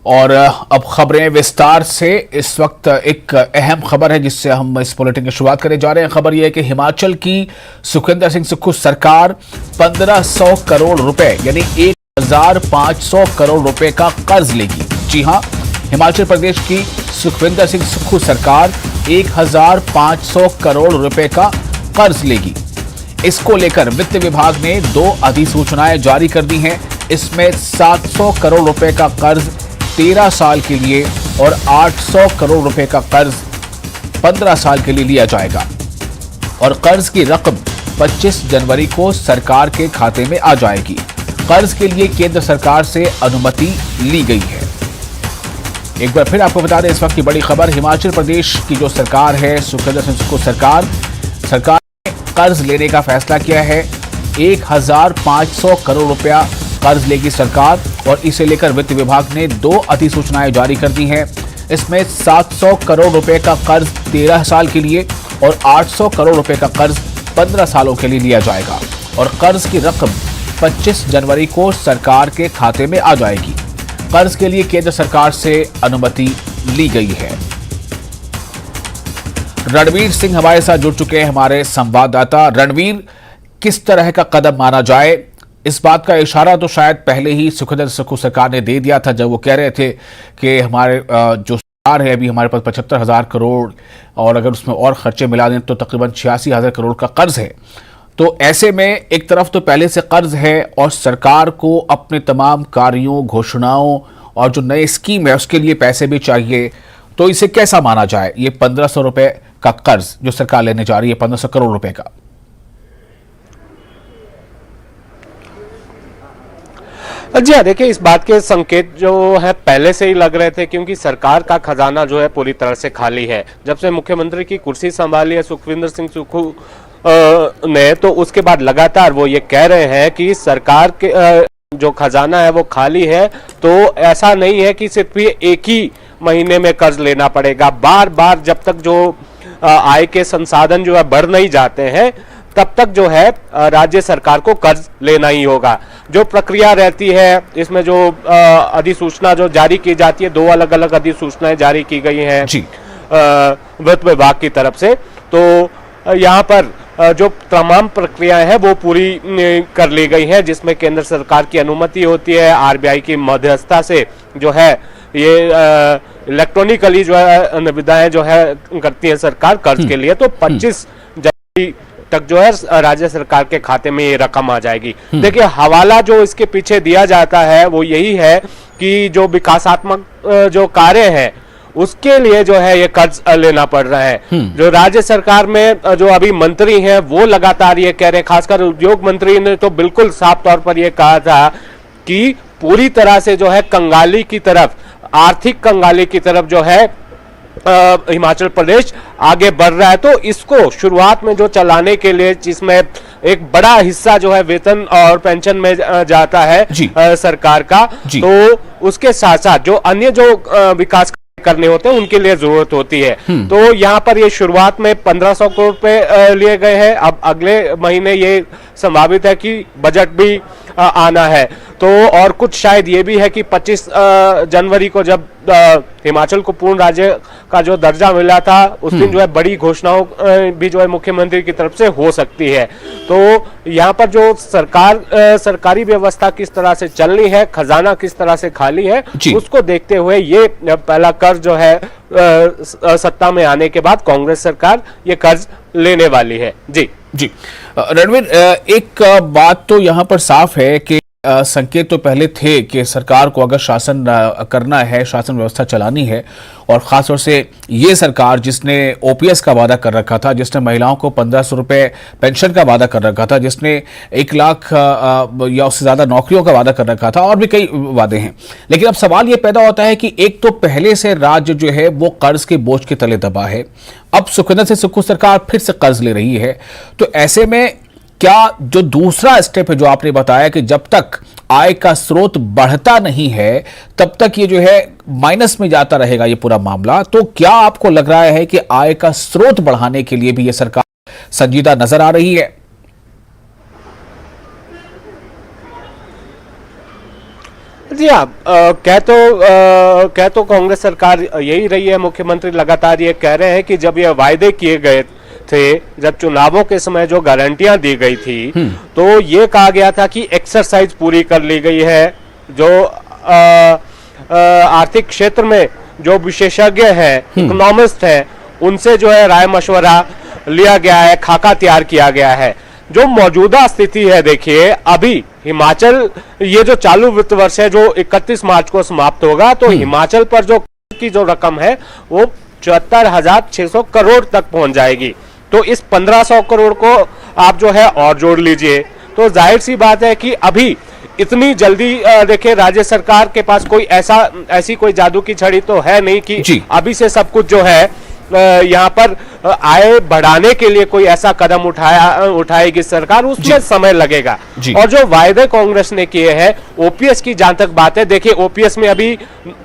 और अब खबरें विस्तार से। इस वक्त एक अहम खबर है जिससे हम इस बुलेटिन की शुरुआत करने जा रहे हैं। खबर यह है कि हिमाचल की सुखविंदर सिंह सुक्खू सरकार 1500 करोड़ रुपए यानी 1500 करोड़ रुपए का कर्ज लेगी। जी हां, हिमाचल प्रदेश की सुखविंदर सिंह सुक्खू सरकार 1500 करोड़ रुपए का कर्ज लेगी। इसको लेकर वित्त विभाग ने 2 अधिसूचनाएं जारी कर दी हैं। इसमें 700 करोड़ रुपए का कर्ज 13 साल के लिए और 800 करोड़ रुपए का कर्ज 15 साल के लिए लिया जाएगा और कर्ज की रकम 25 जनवरी को सरकार के खाते में आ जाएगी। कर्ज के लिए केंद्र सरकार से अनुमति ली गई है। एक बार फिर आपको बता दें, इस वक्त की बड़ी खबर, हिमाचल प्रदेश की जो सरकार है, सुखविंदर सिंह सुक्खू सरकार ने कर्ज लेने का फैसला किया है। 1500 करोड़ रुपया कर्ज लेगी सरकार और इसे लेकर वित्त विभाग ने 2 अधिसूचनाएं जारी कर दी हैं। इसमें 700 करोड़ रुपए का कर्ज 13 साल के लिए और 800 करोड़ रुपए का कर्ज 15 सालों के लिए लिया जाएगा और कर्ज की रकम 25 जनवरी को सरकार के खाते में आ जाएगी। कर्ज के लिए केंद्र सरकार से अनुमति ली गई है। रणवीर सिंह हमारे साथ जुड़ चुके हैं, हमारे संवाददाता। रणवीर, किस तरह का कदम माना जाए? इस बात का इशारा तो शायद पहले ही सुखविंदर सुक्खू सरकार ने दे दिया था जब वो कह रहे थे कि हमारे जो सरकार है अभी हमारे पास 75,000 करोड़ और अगर उसमें और खर्चे मिला दें तो तकरीबन 86,000 करोड़ का कर्ज है। तो ऐसे में एक तरफ तो पहले से कर्ज है और सरकार को अपने तमाम कार्यों, घोषणाओं और जो नए स्कीम है उसके लिए पैसे भी चाहिए। तो इसे कैसा माना जाए, ये 1500 रुपए का कर्ज जो सरकार लेने जा रही है, 1500 करोड़ रुपए का? जी हाँ, देखिए, इस बात के संकेत जो है पहले से ही लग रहे थे क्योंकि सरकार का खजाना जो है पूरी तरह से खाली है। जब से मुख्यमंत्री की कुर्सी संभाली है सुखविंदर सिंह सुक्खू ने, तो उसके बाद लगातार वो ये कह रहे हैं कि सरकार के जो खजाना है वो खाली है। तो ऐसा नहीं है कि सिर्फ ये एक ही महीने में कर्ज लेना पड़ेगा। बार बार जब तक जो आय के संसाधन जो है बढ़ नहीं जाते हैं तब तक जो है राज्य सरकार को कर्ज लेना ही होगा। जो प्रक्रिया रहती है इसमें जो अधिसूचना जो जारी की जाती है, 2 अलग अलग अधिसूचनाएं जारी की गई हैं वित्त विभाग की तरफ से। तो यहाँ पर जो तमाम प्रक्रियाएं हैं वो पूरी कर ली गई हैं, जिसमें केंद्र सरकार की अनुमति होती है। आरबीआई की मध्यस्थता से जो है ये इलेक्ट्रॉनिकली जो है निविदाएं जो है करती है सरकार कर्ज के लिए। तो 25 जनवरी तक जो है राज्य सरकार के खाते में ये रकम आ जाएगी। देखिए, हवाला जो इसके पीछे दिया जाता है वो यही है कि जो विकासात्मक जो कार्य है उसके लिए जो है ये कर्ज लेना पड़ रहा है। जो राज्य सरकार में जो अभी मंत्री हैं वो लगातार ये कह रहे हैं, खासकर उद्योग मंत्री ने तो बिल्कुल साफ तौर पर ये कहा था कि पूरी तरह से जो है कंगाली की तरफ, आर्थिक कंगाली की तरफ जो है हिमाचल प्रदेश आगे बढ़ रहा है। तो इसको शुरुआत में जो चलाने के लिए, जिसमें एक बड़ा हिस्सा जो है वेतन और पेंशन में जाता है सरकार का, तो उसके साथ साथ जो अन्य जो विकास करने होते हैं उनके लिए जरूरत होती है। तो यहाँ पर ये शुरुआत में 1500 करोड़ रुपए लिए गए हैं। अब अगले महीने ये संभावित है कि बजट भी आना है। तो और कुछ शायद ये भी है कि 25 जनवरी को जब हिमाचल को पूर्ण राज्य का जो दर्जा मिला था उस दिन जो है बड़ी घोषणाओं भी जो है मुख्यमंत्री की तरफ से हो सकती है। तो यहाँ पर जो सरकारी व्यवस्था किस तरह से चलनी है, खजाना किस तरह से खाली है, उसको देखते हुए ये पहला कर्ज जो है सत्ता में आने के बाद कांग्रेस सरकार ये कर्ज लेने वाली है। जी रणवीर, एक बात तो यहाँ पर साफ है कि संकेत तो पहले थे कि सरकार को अगर शासन करना है, शासन व्यवस्था चलानी है, और खासतौर से ये सरकार जिसने ओपीएस का वादा कर रखा था, जिसने महिलाओं को 1500 रुपए पेंशन का वादा कर रखा था, जिसने 1 लाख या उससे ज्यादा नौकरियों का वादा कर रखा था, और भी कई वादे हैं। लेकिन अब सवाल ये पैदा होता है कि एक तो पहले से राज्य जो है वो कर्ज के बोझ के तले दबा है, अब सुखविंदर सिंह सुक्खू सरकार फिर से कर्ज ले रही है। तो ऐसे में क्या जो दूसरा स्टेप है जो आपने बताया कि जब तक आय का स्रोत बढ़ता नहीं है तब तक ये जो है माइनस में जाता रहेगा ये पूरा मामला, तो क्या आपको लग रहा है कि आय का स्रोत बढ़ाने के लिए भी ये सरकार संजीदा नजर आ रही है? जी हाँ, कह तो कांग्रेस सरकार यही रही है। मुख्यमंत्री लगातार ये कह रहे हैं कि जब ये वायदे किए गए थे, जब चुनावों के समय जो गारंटियां दी गई थी, तो ये कहा गया था कि एक्सरसाइज पूरी कर ली गई है। जो आर्थिक क्षेत्र में जो विशेषज्ञ हैं, इकोनॉमिस्ट हैं, उनसे जो है राय मशवरा लिया गया है, खाका तैयार किया गया है। जो मौजूदा स्थिति है, देखिए अभी हिमाचल, ये जो चालू वित्त वर्ष है जो 31 मार्च को समाप्त होगा, तो हिमाचल पर जो रकम है वो 74,600 करोड़ तक पहुंच जाएगी। तो इस 1,500 करोड़ को आप जो है और जोड़ लीजिए, तो जाहिर सी बात है कि अभी इतनी जल्दी देखिए राज्य सरकार के पास कोई ऐसी कोई जादू की छड़ी तो है नहीं कि अभी से सब कुछ जो है यहाँ पर आय बढ़ाने के लिए कोई ऐसा कदम उठाएगी सरकार, उसमें समय लगेगा। और जो वायदे कांग्रेस ने किए हैं, ओपीएस की जहां तक बात है, देखिए ओपीएस में अभी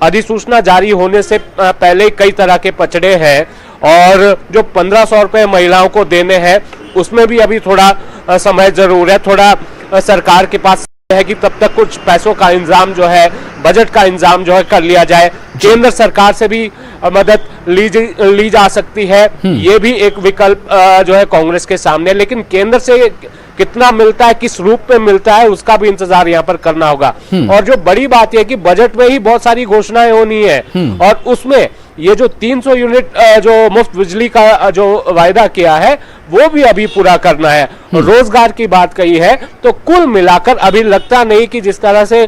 अधिसूचना जारी होने से पहले कई तरह के पचड़े हैं, और जो 1,500 रुपए महिलाओं को देने हैं उसमें भी अभी थोड़ा समय जरूर है। थोड़ा सरकार के पास है कि तब तक कुछ पैसों का इंतजाम जो है, बजट का इंतजाम जो है कर लिया जाए। केंद्र सरकार से भी मदद ली जा सकती है, ये भी एक विकल्प जो है कांग्रेस के सामने। लेकिन केंद्र से कितना मिलता है, किस रूप में मिलता है, उसका भी इंतजार यहाँ पर करना होगा। और जो बड़ी बात यह कि बजट में ही बहुत सारी घोषणाएं होनी है, और उसमें ये जो 300 यूनिट जो मुफ्त बिजली का जो वायदा किया है वो भी अभी पूरा करना है। रोजगार की बात कही है, तो कुल मिलाकर अभी लगता नहीं कि जिस तरह से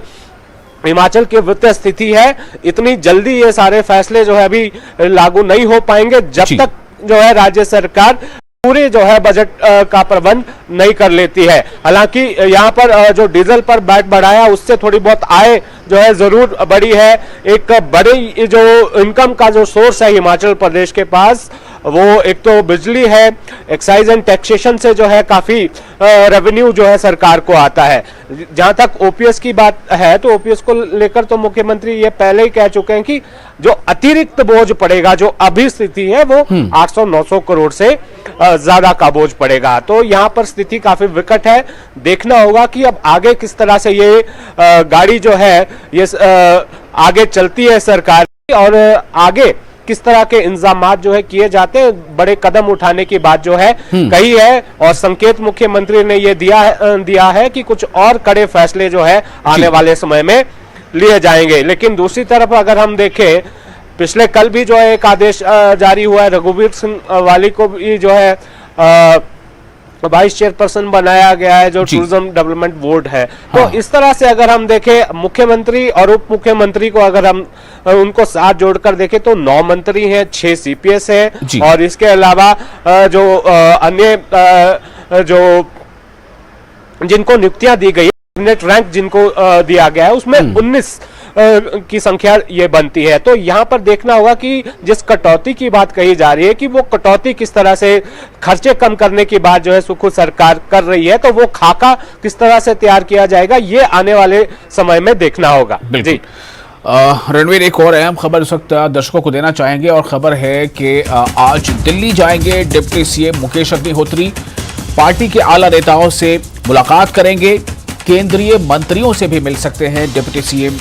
हिमाचल की वित्तीय स्थिति है, इतनी जल्दी ये सारे फैसले जो है अभी लागू नहीं हो पाएंगे जब तक जो है राज्य सरकार पूरे जो है बजट का प्रबंध नहीं कर लेती है। हालांकि यहाँ पर जो डीजल पर वैट बढ़ाया, उससे थोड़ी बहुत आय जो है जरूर बढ़ी है। एक बड़ी जो इनकम का जो सोर्स है हिमाचल प्रदेश के पास, वो एक तो बिजली है, एक्साइज एंड टैक्सेशन से जो है काफी रेवेन्यू जो है सरकार को आता है। जहां तक ओपीएस की बात है, तो ओपीएस को लेकर तो मुख्यमंत्री ये पहले ही कह चुके हैं कि जो अतिरिक्त बोझ पड़ेगा, जो अभी स्थिति है वो 800-900 करोड़ से ज्यादा का बोझ पड़ेगा। तो यहाँ पर स्थिति काफी विकट है। देखना होगा कि अब आगे किस तरह से ये गाड़ी जो है ये आगे चलती है सरकार की, और आगे किस तरह के इंतजामात जो है किए जाते हैं। बड़े कदम उठाने की बात जो है कही है, और संकेत मुख्यमंत्री ने ये दिया है कि कुछ और कड़े फैसले जो है आने वाले समय में लिए जाएंगे। लेकिन दूसरी तरफ अगर हम देखें, पिछले कल भी जो है एक आदेश जारी हुआ है, रघुवीर सिंह वाली को भी जो है वाइस चेयरपर्सन बनाया गया है, जो टूरिज्म डेवलपमेंट बोर्ड है। तो इस तरह से अगर हम देखें, मुख्यमंत्री और उप मुख्यमंत्री को अगर हम उनको साथ जोड़कर देखें तो 9 मंत्री हैं, 6 सीपीएस हैं, और इसके अलावा जो अन्य जो जिनको नियुक्तियां दी गई, कैबिनेट रैंक जिनको दिया गया है, उसमें 19 की संख्या ये बनती है। तो यहाँ पर देखना होगा कि जिस कटौती की बात कही जा रही है, कि वो कटौती किस तरह से, खर्चे कम करने की बात जो है सुखू सरकार कर रही है, तो वो खाका किस तरह से तैयार किया जाएगा, ये आने वाले समय में देखना होगा। जी रणवीर, एक और अहम खबर इस वक्त दर्शकों को देना चाहेंगे, और खबर है कि आज दिल्ली जाएंगे deputy CM Mukesh Agnihotri. Party के आला नेताओं से मुलाकात करेंगे, केंद्रीय मंत्रियों से भी मिल सकते हैं डिप्टी सीएम।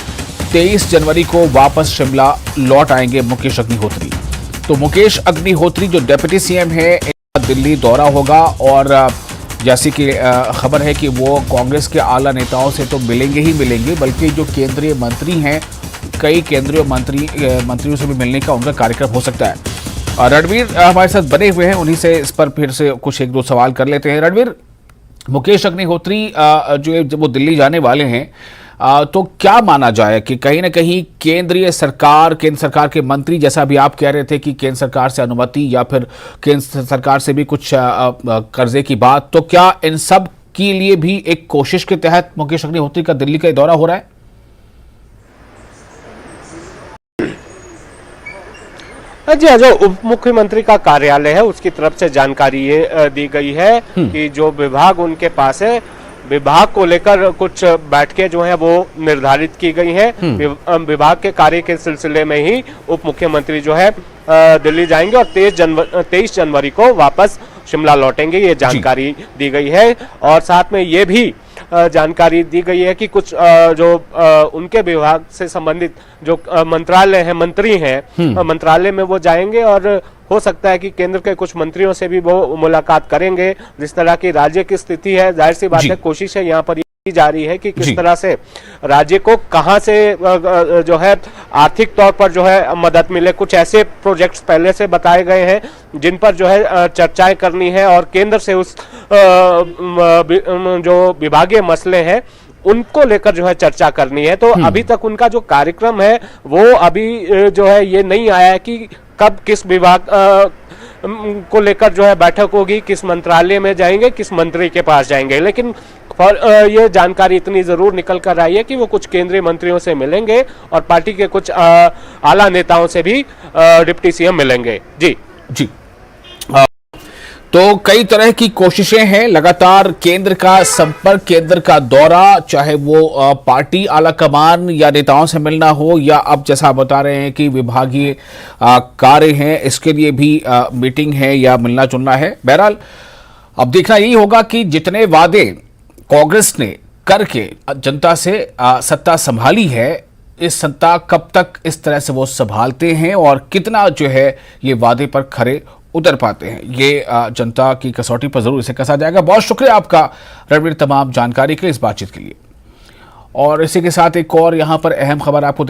23 जनवरी को वापस शिमला लौट आएंगे मुकेश अग्निहोत्री। तो मुकेश अग्निहोत्री जो डिप्टी सीएम है, दिल्ली दौरा होगा, और जैसी कि खबर है कि वो कांग्रेस के आला नेताओं से तो मिलेंगे ही मिलेंगे, बल्कि जो केंद्रीय मंत्री हैं, कई केंद्रीय मंत्रियों से भी मिलने का उनका कार्यक्रम हो सकता है। रणवीर हमारे साथ बने हुए हैं, उन्हीं से इस पर फिर से कुछ 1-2 सवाल कर लेते हैं। रणवीर, मुकेश अग्निहोत्री जो जब वो दिल्ली जाने वाले हैं, तो क्या माना जाए कि कहीं ना कहीं केंद्र सरकार के मंत्री, जैसा अभी आप कह रहे थे कि केंद्र सरकार से अनुमति या फिर केंद्र सरकार से भी कुछ कर्जे की बात, तो क्या इन सब के लिए भी एक कोशिश के तहत मुकेश अग्निहोत्री का दिल्ली का दौरा हो रहा है? जी हाँ, जो उप मुख्यमंत्री का कार्यालय है उसकी तरफ से जानकारी ये दी गई है कि जो विभाग उनके पास है, विभाग को लेकर कुछ बैठकें जो हैं वो निर्धारित की गई हैं। विभाग के कार्य के सिलसिले में ही उप मुख्यमंत्री जो है दिल्ली जाएंगे, और 23 जनवरी को वापस शिमला लौटेंगे, ये जानकारी दी गई है। और साथ में ये भी जानकारी दी गई है कि कुछ जो उनके विभाग से संबंधित जो मंत्रालय हैं, मंत्री हैं, मंत्रालय में वो जाएंगे और हो सकता है कि केंद्र के कुछ मंत्रियों से भी वो मुलाकात करेंगे। जिस तरह की राज्य की स्थिति है, जाहिर सी बात है, कोशिश है यहाँ पर की जा रही है कि किस तरह से राज्य को कहां से जो है आर्थिक तौर पर जो है मदद मिले। कुछ ऐसे प्रोजेक्ट्स पहले से बताए गए हैं जिन पर जो है चर्चाएं करनी है और केंद्र से उस जो विभागीय मसले हैं उनको लेकर जो है चर्चा करनी है। तो अभी तक उनका जो कार्यक्रम है वो अभी जो है ये नहीं आया है कि कब किस विभाग को लेकर जो है बैठक होगी, किस मंत्रालय में जाएंगे, किस मंत्री के पास जाएंगे। लेकिन ये जानकारी इतनी जरूर निकल कर आई है कि वो कुछ केंद्रीय मंत्रियों से मिलेंगे और पार्टी के कुछ आला नेताओं से भी डिप्टी सीएम मिलेंगे। जी जी। तो कई तरह की कोशिशें हैं, लगातार केंद्र का संपर्क, केंद्र का दौरा, चाहे वो पार्टी आला कमान या नेताओं से मिलना हो या अब जैसा आप बता रहे हैं कि विभागीय कार्य हैं, इसके लिए भी मीटिंग है या मिलना जुलना है। बहरहाल अब देखना यही होगा कि जितने वादे कांग्रेस ने करके जनता से सत्ता संभाली है, इस सत्ता कब तक इस तरह से वो संभालते हैं और कितना जो है ये वादे पर खरे उतर पाते हैं, ये जनता की कसौटी पर जरूर इसे कसा जाएगा। बहुत शुक्रिया आपका रणवीर, तमाम जानकारी के लिए, इस बातचीत के लिए। और इसी के साथ एक और यहाँ पर अहम खबर आपको